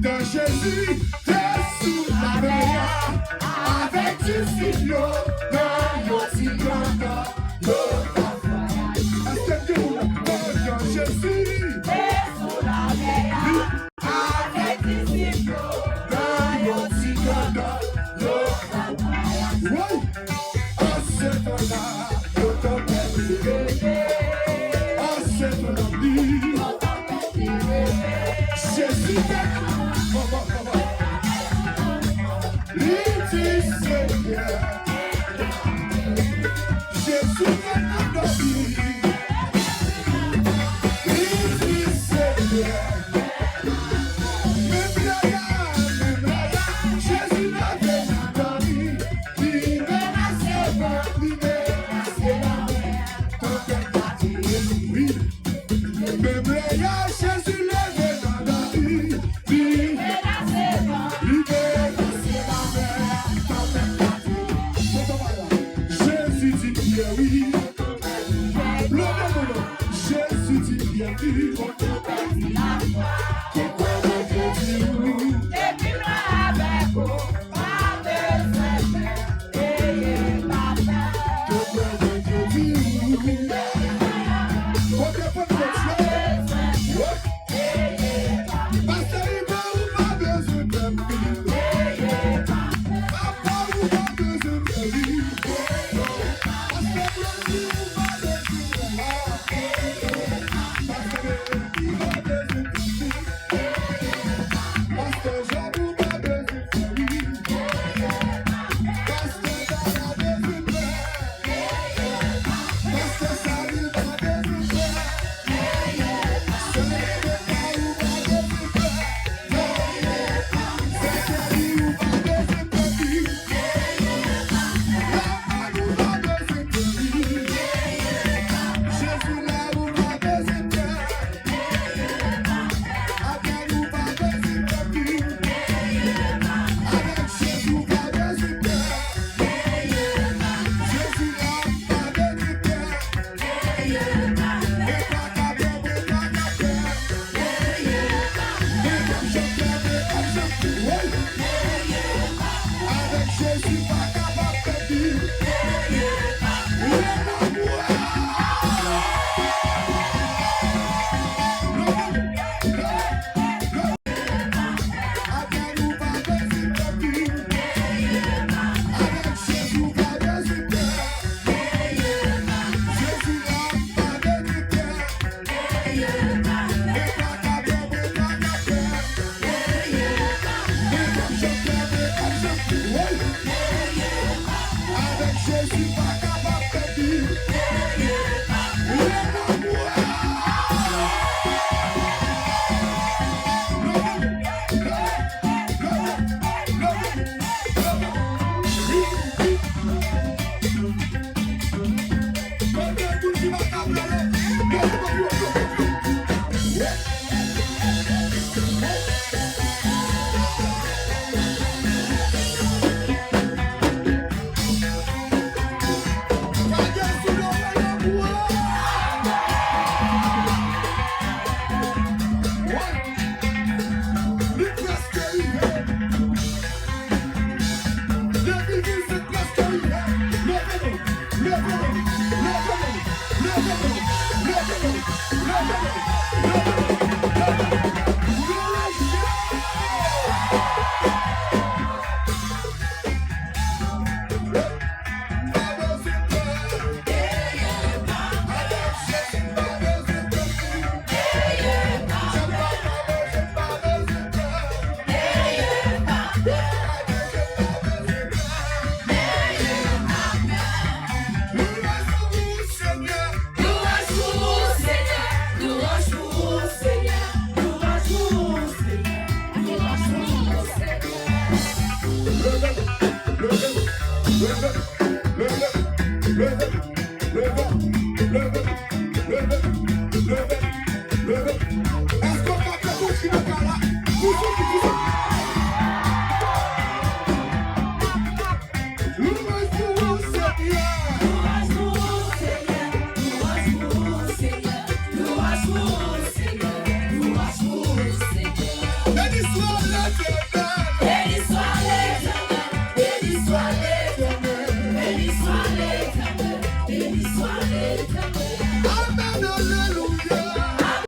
de Jésus, t'es sous la mer, avec du filo, dans le tigre, le est-ce que vous de Jésus, t'es sous la mer, avec du filo, dans le tigre, le oui, oh c'est ton âme, je t'en prie, oh c'est ton ami, Jésus est Jésus est notre vie. Jésus n'avait pas dit, libération, libération, oui. Jésus l'avait dans la vie. Américain.